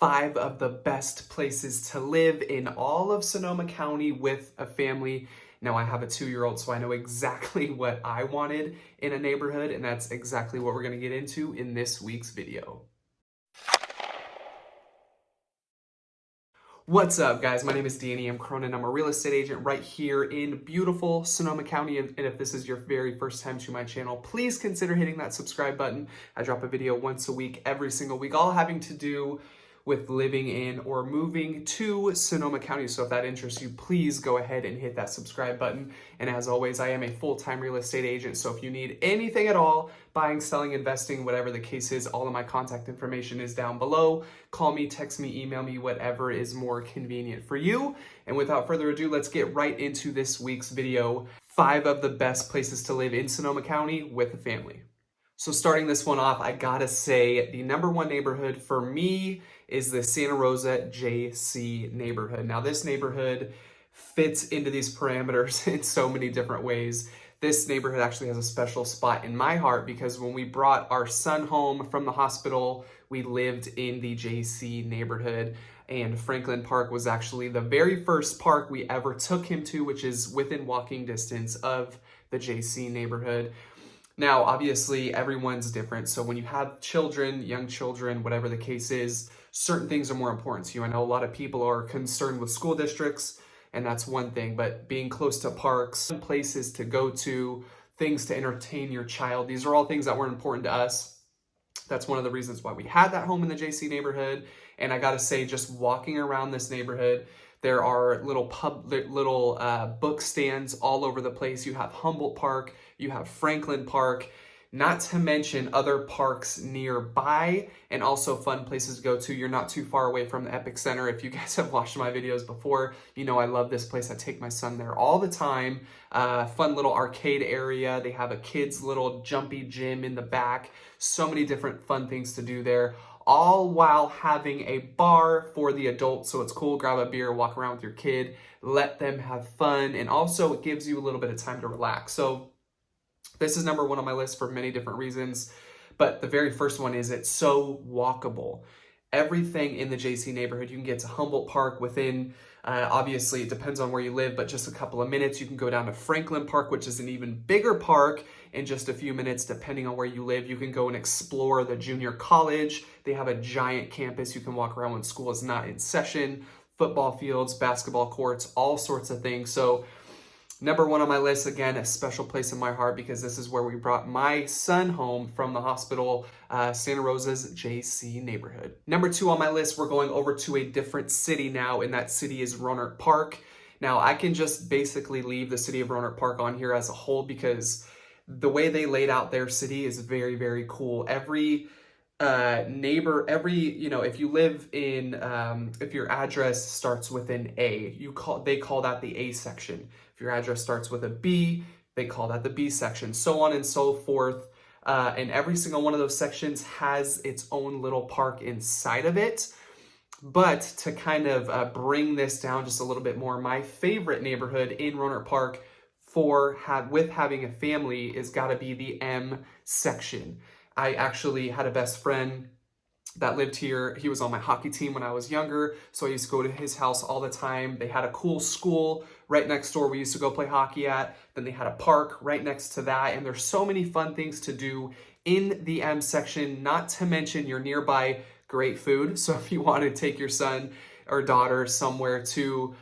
5 of the best places to live in all of Sonoma County with a family. Now, I have a 2-year-old, so I know exactly what I wanted in a neighborhood, and that's exactly what we're going to get into in this week's video. What's up, guys? My name is Danny. I'm Cronin. I'm a real estate agent right here in beautiful Sonoma County. And if this is your very first time to my channel, please consider hitting that subscribe button. I drop a video once a week, every single week, all having to do with living in or moving to Sonoma County. So if that interests you, please go ahead and hit that subscribe button. And as always, I am a full-time real estate agent. So if you need anything at all, buying, selling, investing, whatever the case is, all of my contact information is down below. Call me, text me, email me, whatever is more convenient for you. And without further ado, let's get right into this week's video. 5 of the best places to live in Sonoma County with a family. So starting this one off, I gotta say the #1 neighborhood for me is the Santa Rosa JC neighborhood. Now this neighborhood fits into these parameters in so many different ways. This neighborhood actually has a special spot in my heart because when we brought our son home from the hospital, we lived in the JC neighborhood, and Franklin Park was actually the very first park we ever took him to, which is within walking distance of the JC neighborhood. Now, obviously, everyone's different. So when you have children, young children, whatever the case is, certain things are more important to you. I know a lot of people are concerned with school districts, and that's one thing, but being close to parks, places to go to, things to entertain your child, these are all things that were important to us. That's one of the reasons why we had that home in the JC neighborhood. And I gotta say, just walking around this neighborhood, there are little book stands all over the place. You have Humboldt Park, you have Franklin Park, not to mention other parks nearby and also fun places to go to. You're not too far away from the Epic Center. If you guys have watched my videos before, you know I love this place. I take my son there all the time. Fun little arcade area. They have a kids little jumpy gym in the back. So many different fun things to do there, all while having a bar for the adults. So it's cool, grab a beer, walk around with your kid, let them have fun. And also it gives you a little bit of time to relax. So this is #1 on my list for many different reasons. But the very first one is it's so walkable. Everything in the JC neighborhood, you can get to Humboldt Park within, obviously it depends on where you live, but just a couple of minutes. You can go down to Franklin Park, which is an even bigger park, in just a few minutes, depending on where you live. You can go and explore the junior college. They have a giant campus. You can walk around when school is not in session, football fields, basketball courts, all sorts of things. So #1 on my list, again, a special place in my heart because this is where we brought my son home from the hospital, Santa Rosa's JC neighborhood. #2 on my list, we're going over to a different city now, and that city is Rohnert Park. Now, I can just basically leave the city of Rohnert Park on here as a whole because the way they laid out their city is very, very cool. Every neighbor, if you live in, if your address starts with an A, they call that the A section. If your address starts with a B, they call that the B section, so on and so forth. And every single one of those sections has its own little park inside of it. But to kind of bring this down just a little bit more, my favorite neighborhood in Rohnert Park with having a family is gotta be the M section. I actually had a best friend that lived here. He was on my hockey team when I was younger, so I used to go to his house all the time. They had a cool school right next door we used to go play hockey at. Then they had a park right next to that, and there's so many fun things to do in the M section, not to mention your nearby great food. So if you want to take your son or daughter somewhere to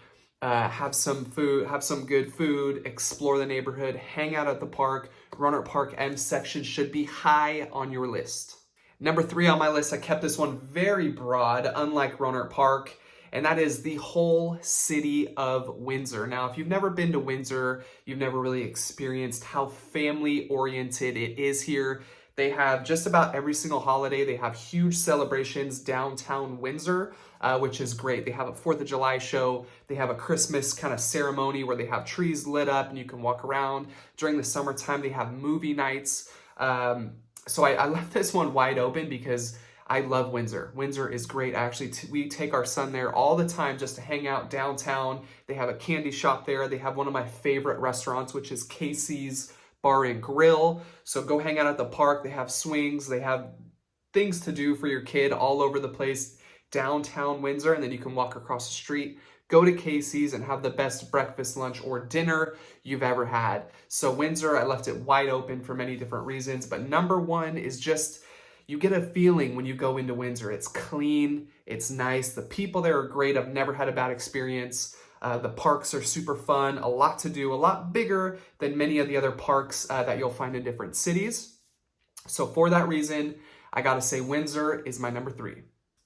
have some food, have some good food, explore the neighborhood, hang out at the park, Rohnert Park M section should be high on your list. #3 on my list, I kept this one very broad, unlike Rohnert Park, and that is the whole city of Windsor. Now, if you've never been to Windsor, you've never really experienced how family-oriented it is here. They have just about every single holiday. They have huge celebrations downtown Windsor, which is great. They have a 4th of July show. They have a Christmas kind of ceremony where they have trees lit up and you can walk around. During the summertime, they have movie nights. So I left this one wide open because I love Windsor. Windsor is great. Actually, we take our son there all the time just to hang out downtown. They have a candy shop there. They have one of my favorite restaurants, which is Casey's Bar and Grill. So go hang out at the park. They have swings. They have things to do for your kid all over the place. downtown Windsor, and then you can walk across the street, go to Casey's, and have the best breakfast, lunch, or dinner you've ever had. So Windsor, I left it wide open for many different reasons, but number one is just, you get a feeling when you go into Windsor. It's clean, it's nice, the people there are great. I've never had a bad experience. The parks are super fun, a lot to do, a lot bigger than many of the other parks that you'll find in different cities. So for that reason, I gotta say Windsor is my number 3.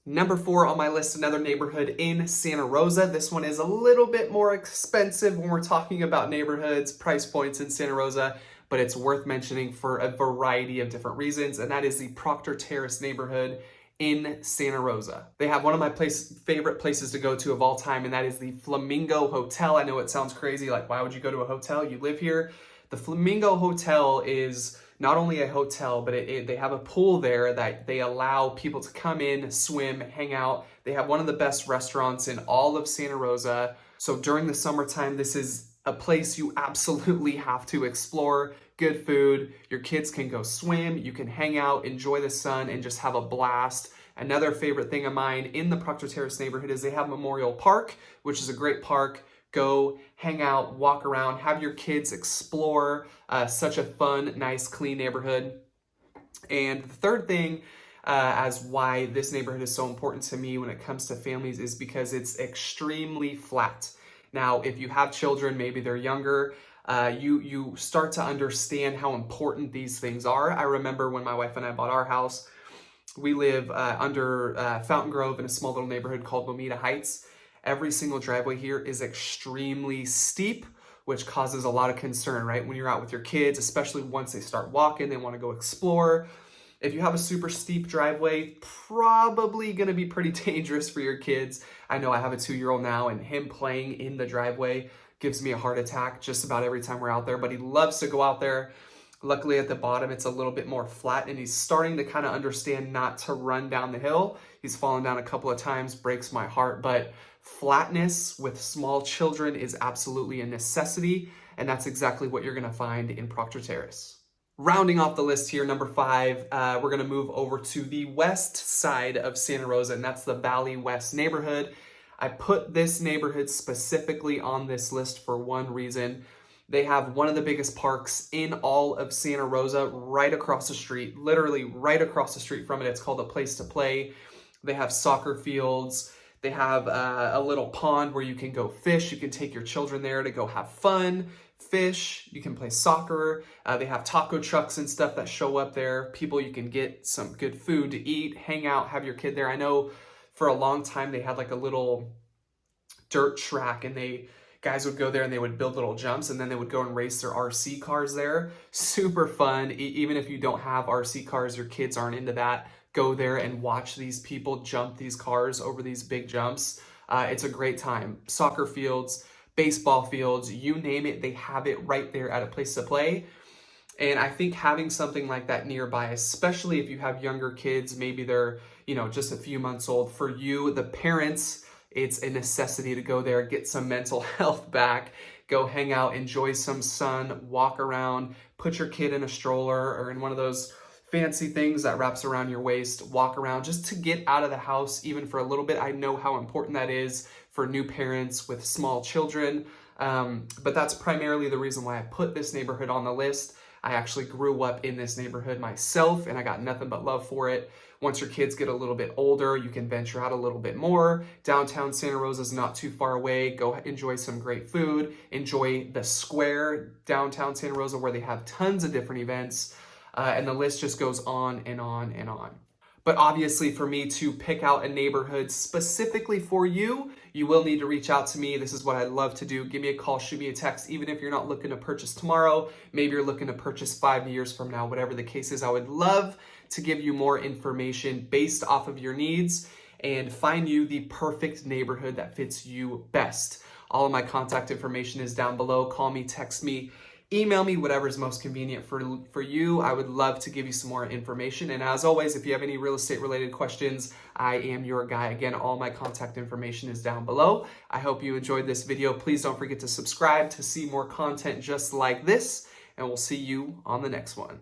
Number 4 on my list, another neighborhood in Santa Rosa. This one is a little bit more expensive when we're talking about neighborhoods, price points in Santa Rosa, but it's worth mentioning for a variety of different reasons, and that is the Proctor Terrace neighborhood in Santa Rosa. They have one of my favorite places to go to of all time, and that is the Flamingo Hotel. I know it sounds crazy, like why would you go to a hotel? You live here. The Flamingo Hotel is not only a hotel, but they have a pool there that they allow people to come in, swim, hang out. They have one of the best restaurants in all of Santa Rosa. So during the summertime, this is a place you absolutely have to explore. Good food, your kids can go swim, you can hang out, enjoy the sun, and just have a blast. Another favorite thing of mine in the Proctor Terrace neighborhood is they have Memorial Park, which is a great park. Go hang out, walk around, have your kids explore. Such a fun, nice, clean neighborhood. And the third thing as why this neighborhood is so important to me when it comes to families is because it's extremely flat. Now, if you have children, maybe they're younger, you start to understand how important these things are. I remember when my wife and I bought our house, we live under Fountain Grove in a small little neighborhood called Lomita Heights. Every single driveway here is extremely steep, which causes a lot of concern, right? When you're out with your kids, especially once they start walking, they want to go explore. If you have a super steep driveway, probably going to be pretty dangerous for your kids. I know I have a 2-year-old now, and him playing in the driveway gives me a heart attack just about every time we're out there, but he loves to go out there. Luckily at the bottom, it's a little bit more flat, and he's starting to kind of understand not to run down the hill. He's fallen down a couple of times, breaks my heart, but flatness with small children is absolutely a necessity, and that's exactly what you're gonna find in Proctor Terrace. Rounding off the list here, number 5, we're gonna move over to the west side of Santa Rosa, and that's the Bally West neighborhood. I put this neighborhood specifically on this list for one reason. They have one of the biggest parks in all of Santa Rosa right across the street, literally right across the street from it. It's called A Place to Play. They have soccer fields. They have a little pond where you can go fish. You can take your children there to go have fun, fish. You can play soccer. They have taco trucks and stuff that show up there. People, you can get some good food to eat, hang out, have your kid there. I know for a long time they had like a little dirt track, and guys would go there and they would build little jumps, and then they would go and race their RC cars there. Super fun. Even if you don't have RC cars, your kids aren't into that, go there and watch these people jump these cars over these big jumps. It's a great time. Soccer fields, baseball fields, you name it, they have it right there at A Place to Play. And I think having something like that nearby, especially if you have younger kids, maybe they're, just a few months old, for you, the parents, it's a necessity to go there, get some mental health back, go hang out, enjoy some sun, walk around, put your kid in a stroller or in one of those fancy things that wraps around your waist, walk around just to get out of the house even for a little bit. I know how important that is for new parents with small children, but that's primarily the reason why I put this neighborhood on the list. I actually grew up in this neighborhood myself, and I got nothing but love for it. Once your kids get a little bit older, you can venture out a little bit more. Downtown Santa Rosa is not too far away. Go enjoy some great food. Enjoy the square downtown Santa Rosa where they have tons of different events. And the list just goes on and on and on. But obviously for me to pick out a neighborhood specifically for you, you will need to reach out to me. This is what I love to do. Give me a call, shoot me a text, even if you're not looking to purchase tomorrow. Maybe you're looking to purchase 5 years from now, whatever the case is. I would love to give you more information based off of your needs and find you the perfect neighborhood that fits you best. All of my contact information is down below. Call me, text me, email me, whatever is most convenient for you. I would love to give you some more information. And as always, if you have any real estate related questions, I am your guy. Again, all my contact information is down below. I hope you enjoyed this video. Please don't forget to subscribe to see more content just like this, and we'll see you on the next one.